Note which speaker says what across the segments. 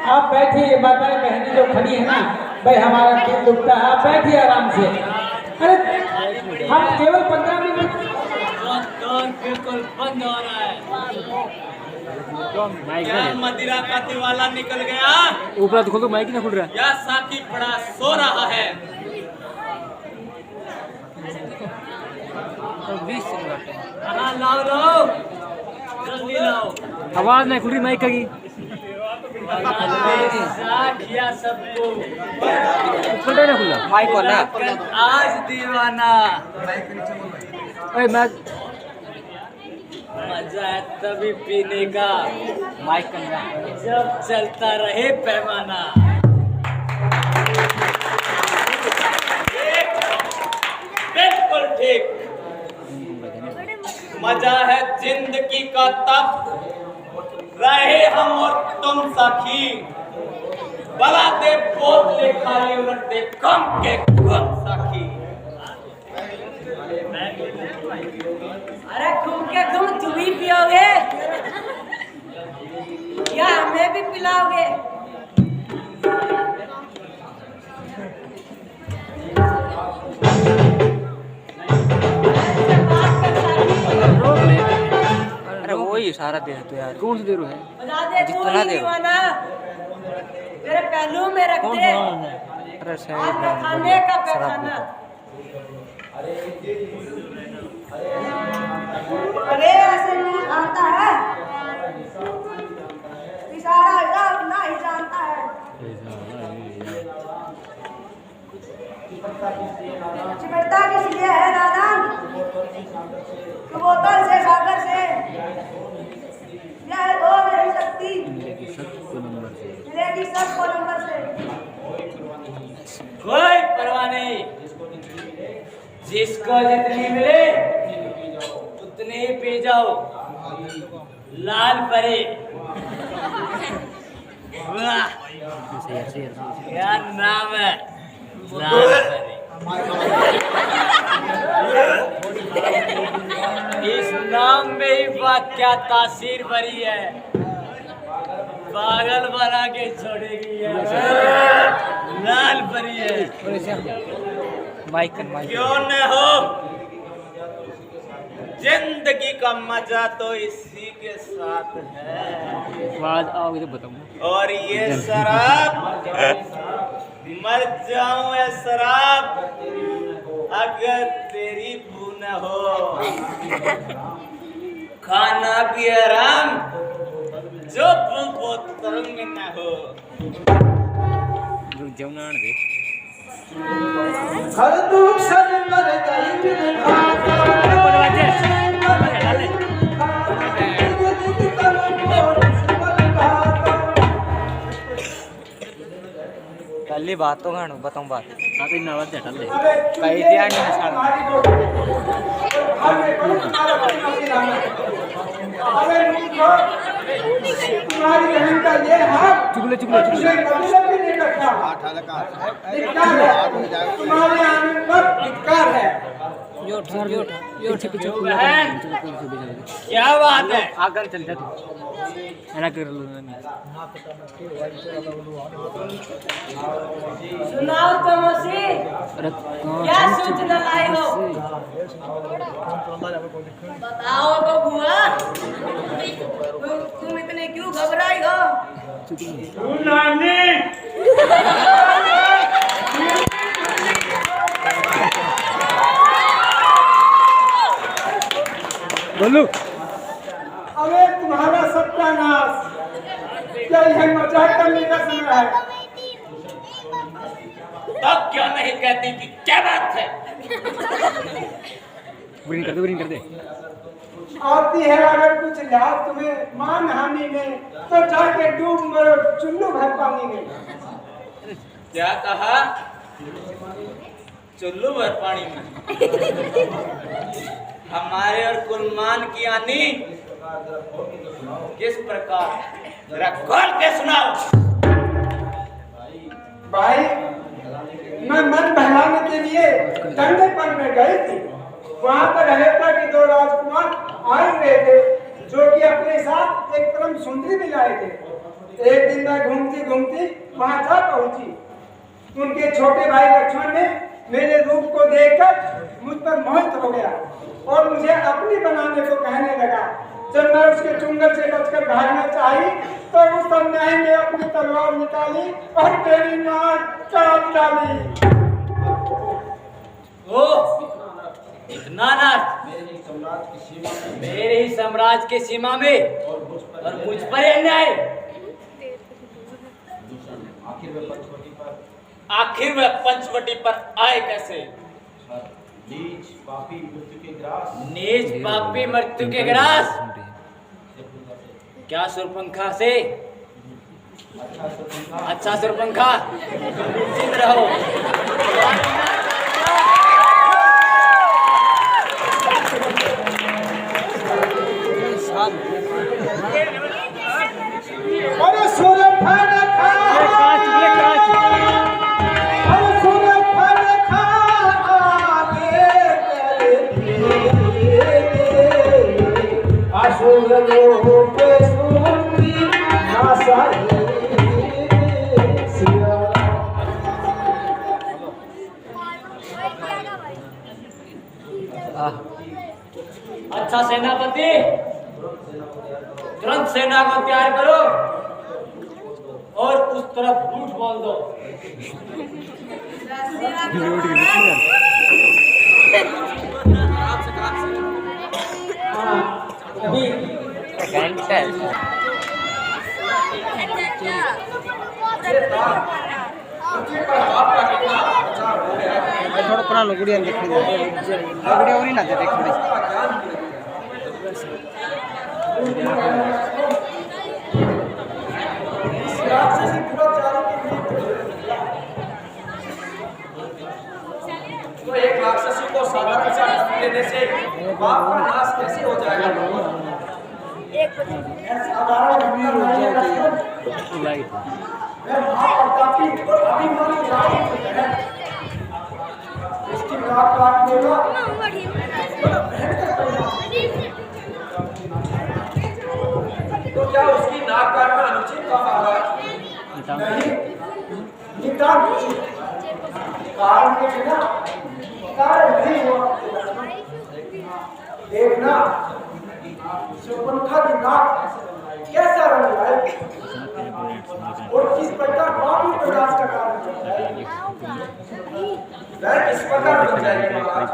Speaker 1: आप बैठिए माताएं बहनें जो खड़ी है ना, भाई हमारा दिल दुखता है, आप बैठिए आराम से। अरे हम केवल 15 मिनट
Speaker 2: बिल्कुल बंद हो रहा है। मदिरा का दिवाला निकल गया।
Speaker 3: ऊपर खोल दो, माइक ना खुल रहा है।
Speaker 2: या साकी पड़ा सो रहा है। लाओ लाओ जल्दी लाओ।
Speaker 3: आवाज नहीं खुल रही माइक की।
Speaker 2: किया सबको
Speaker 3: खुल ना खुला
Speaker 2: माइक को ना। आज दीवाना
Speaker 3: मैं
Speaker 2: मजा है तभी पीने का। माइक करना जब चलता रहे पैमाना। बिल्कुल ठीक। मजा है जिंदगी का तब रहे हम और तुम साथी। बला दे बोतले खाली उलट दे कम के कम साथी।
Speaker 4: अरे घूम के तुम भी पियोगे या हमें भी पिलाओगे?
Speaker 3: अरे वो ही सारा दे तो यार। कौन सी देर है?
Speaker 4: बता दे तू ही दीवाना। मेरे पहलू में रख दे।
Speaker 3: अरे
Speaker 4: आज का खाने का पैखाना। अरे ऐसे नहीं आता है। इशारा हिसाब ना ही जानता है। चिमटा किस लिए है दादा? तू बोतल से सागर से यह हो नहीं सकती। मिलेगी सबको नंबर से।
Speaker 2: कोई परवाह नहीं। जिसको जितनी मिले उतने ही पी जाओ। लाल परे वाह क्या नाम है लाल परे। इस नाम में ही बात क्या तासीर भरी है। पागल बना के छोड़ेगी है। लाल परी है।
Speaker 3: माइक
Speaker 2: क्यों न हो। जिंदगी का मजा तो इसी के साथ है।
Speaker 3: आवाज आओगे तो बताऊंगा।
Speaker 2: और ये शराब मर जाऊं ऐ शराब अगर तेरी बू न हो। खाना भी आराम जो बोतल में न हो।
Speaker 3: जमुना दे
Speaker 1: हर दुख सर मर गई
Speaker 3: कल बात तो गाणो बताऊं बात तो इन आवाज हटा ले कई दिया नहीं
Speaker 1: तुम्हारी बहन का ये हाथ
Speaker 3: चुगले चुगले
Speaker 1: भी नहीं रखा। तुम्हारे आने पर धिक्कार है।
Speaker 2: क्या बात है।
Speaker 3: आगे चल जा तू ऐसा कर लो।
Speaker 4: सुनाओ तमोसी क्या सूचना लाई हो? बताओ तो बुआ। तुम इतने क्यों घबराई हो?
Speaker 2: नानी
Speaker 3: बोलू।
Speaker 1: अबे तुम्हारा सत्यानाश। क्या यह मजाक करने का समय है?
Speaker 2: तब क्यों नहीं कहती कि क्या बात है।
Speaker 3: बुरी कर दे।
Speaker 1: आती है अगर कुछ लाभ तुम्हें मान हानि में तो जाके डूब मरो चुल्लू भर पानी में।
Speaker 2: क्या कहा? चुल्लू भर पानी में हमारे और कुलमान की आनी किस प्रकार, जरा खोल के सुनाओ।
Speaker 1: भाई मैं मन बहलाने के लिए ठंडेपन में गई थी। वहां पर रहता कि दो राजकुमार आ रहे थे जो कि अपने साथ एक परम सुंदरी भी लाए थे। एक दिन मैं घूमती घूमती वहां जा पहुंची। उनके छोटे भाई लक्ष्मण ने मेरे रूप को देखकर मुझ पर मोहित हो गया और मुझे अपनी बनाने को कहने लगा। जब मैं उसके चुंगल से बचकर भागना चाही तो उस समय ने अपनी तलवार निकाली और तेरी मां काट डाली।
Speaker 2: ओ इतना नाट मेरे ही साम्राज्य की सीमा में और मुझ पर अन्याय। आखिर वह पंचवटी पर आए कैसे? नीच पापी मृत्यु के ग्रास। क्या सुरपंखा से? अच्छा सुरपंखा जिंद रहो।
Speaker 1: अरे सुरपंखा
Speaker 2: अच्छा सेनापति, तुरंत सेना को तैयार करो और उस तरफ रूट बोल दो।
Speaker 3: थोड़ा पुराना गुड़िया देखने गुड़िया और ही ना देख थोड़ी
Speaker 2: तो एक राक्षसी को साधारण सा धमकी देने से बाप का नाश कैसे हो जाएगा?
Speaker 1: इसकी नाक काटने का
Speaker 2: तो क्या उसकी नाक काटना अनुचित था महाराज?
Speaker 1: नहीं, निकाल कारण के बिना कारण नहीं हुआ। देखना सुरपंखा की नाक कैसा रंग लाएगी और किस प्रकार पापी प्रयास का कारण बनता है।
Speaker 2: वह किस प्रकार बन जाएगी महाराज?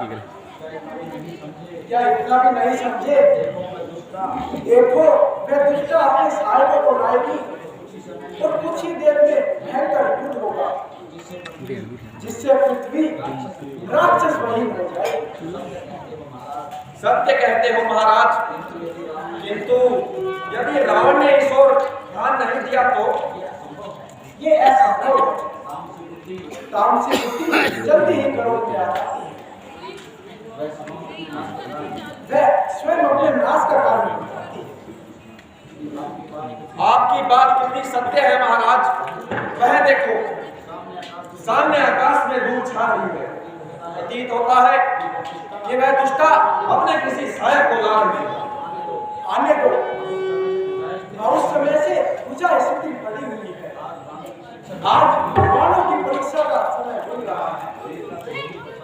Speaker 1: क्या इतना भी नहीं समझे? देखो वह दुष्टा अपने साहिबों को लाएगी और कुछ ही देर में भयंकर युद्ध होगा जिससे पृथ्वी राक्षस वहीं हो जाएगी।
Speaker 2: सत्य कहते हो महाराज, किंतु यदि रावण ने इस ओर ध्यान नहीं दिया तो
Speaker 1: ये ऐसा हो काम से छुट्टी जल्दी ही करो क्या वह स्वयं अपने नाश का कारण बनती है।
Speaker 2: आपकी बात कितनी सत्य है महाराज। वह देखो सामने आकाश में धूल छा रही है। प्रतीत होता है कि वह दुष्टा अपने किसी सहायक को ला रही है।
Speaker 1: आने को बहुत समय से पूजा स्थिति पड़ी हुई है। आज भगवानों की परीक्षा का समय हो रहा है।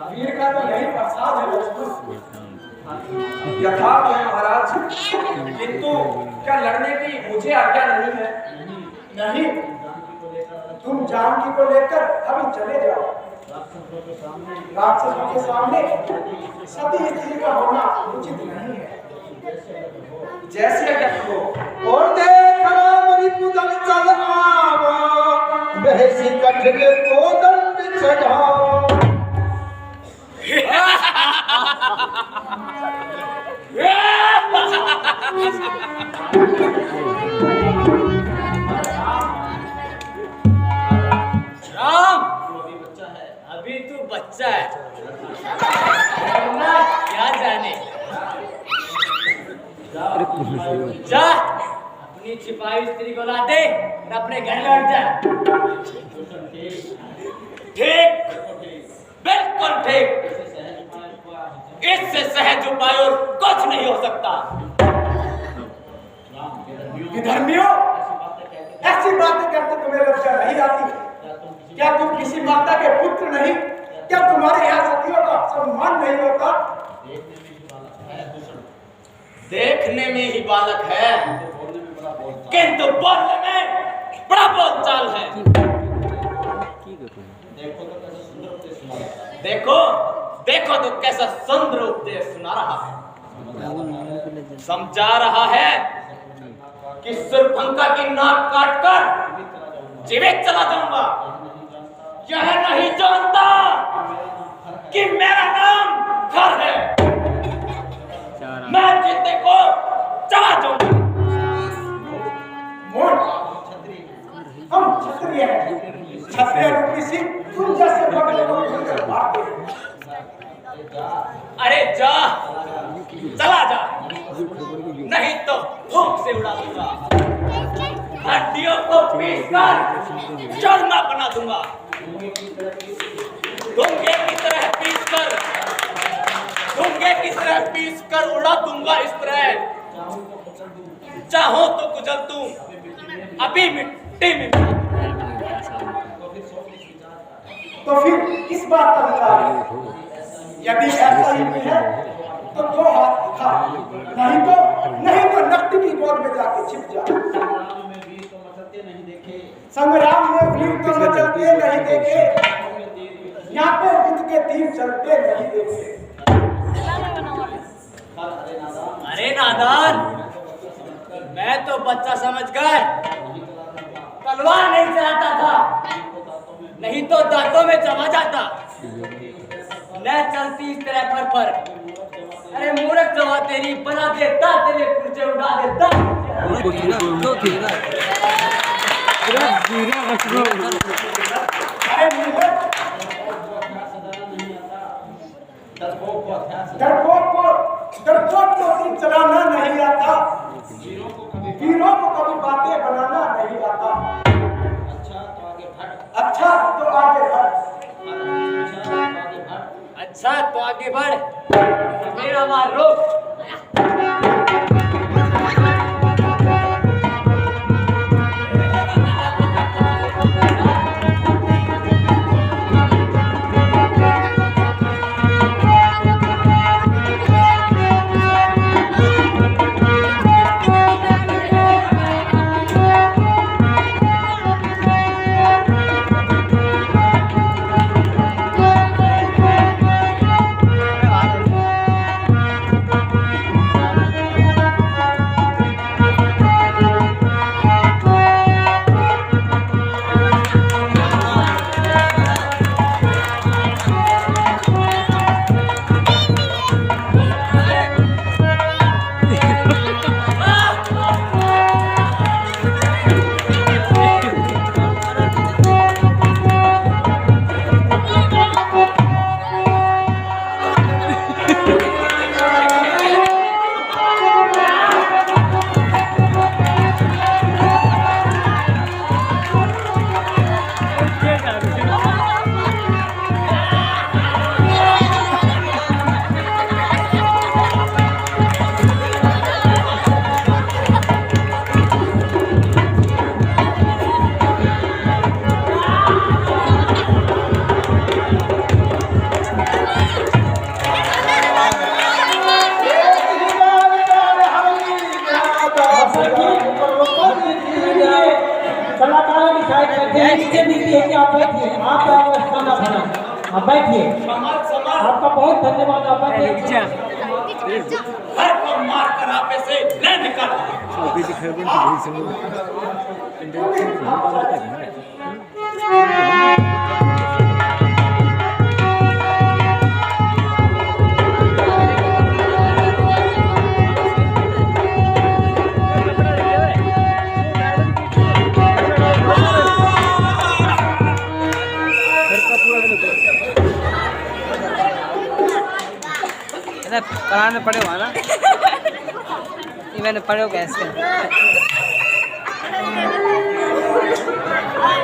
Speaker 1: वीर का तो यही प्रसाद है
Speaker 2: यथार्थ है महाराज, किंतु क्या लड़ने की मुझे आज्ञा नहीं है?
Speaker 1: नहीं, तुम जानकी को लेकर अभी चले जाओ। राक्षसों के सामने सती स्त्री का होना उचित नहीं है।
Speaker 2: जैसे आज्ञा करो।
Speaker 1: और देख रावरी पुदन चल आवा बहसी कठिन को दंड चढ़ाओ।
Speaker 2: राम, अभी तू बच्चा है, अपनी छिपाई स्त्री को ला दे और अपने घर लौट जा। ठीक, बिल्कुल ठीक। इससे सहज उपाय और कुछ नहीं हो सकता।
Speaker 1: विधर्मियों, ऐसी बातें करते तुम्हें लज्जा नहीं आती? क्या तुम किसी माता के पुत्र नहीं? क्या तुम्हारे यहाँ सतियों का सम्मान नहीं होता?
Speaker 2: देखने में ही बालक है, किंतु बोलने में बड़ा बोलचाल है। देखो देखो तो कैसा सुंदर उपदेश सुना रहा है। समझा रहा है कि सुरपंखा की नाक काटकर जीवित चला जाऊंगा। यह नहीं जानता कि मेरा नाम घर है। मैं जीते को चला जाऊंगा।
Speaker 1: हम क्षत्रिय हैं। क्षत्रिय रूपी सिंह तुम जैसे बड़ों को भूलकर भागते हैं।
Speaker 2: अरे जा, चला जा, नहीं तो भूख से उड़ा दूंगा। हड्डियों को पीसकर चूरमा बना दूंगा। घुंगे की तरह पीसकर उड़ा दूंगा इस तरह। चाहो तो कुचल दूं, अभी मिट्टी में।
Speaker 1: तो फिर किस बात का विचार है? यदि ऐसा ही नहीं है तो दो हाथ दिखा, नहीं तो नकटी की गोद में जाके छिप जा। संग्राम में वीर तो मचलते नहीं देखे, यहाँ पे बुद्ध के तीर चलते नहीं देखे।
Speaker 2: अरे नादान, मैं तो बच्चा समझकर तलवार नहीं चलाता था, नहीं तो दांतों में जमा जाता। न चलती इस तरह पर। अरे मूर्ख जवा तेरी बना देता, तेरे पुर्जे उड़ा देता।
Speaker 1: डरपोक को तीर चलाना नहीं आता, वीरों को कभी बातें बनाना नहीं आता। अच्छा तो आगे बढ़, मेरा मार रोक। बैठिए। आपका बहुत धन्यवाद। आप बैठिए।
Speaker 2: हर को मार कर आपे से ले निकल।
Speaker 3: कराने पड़े हुआ ना। ये मैंने पढ़े हो कैसे।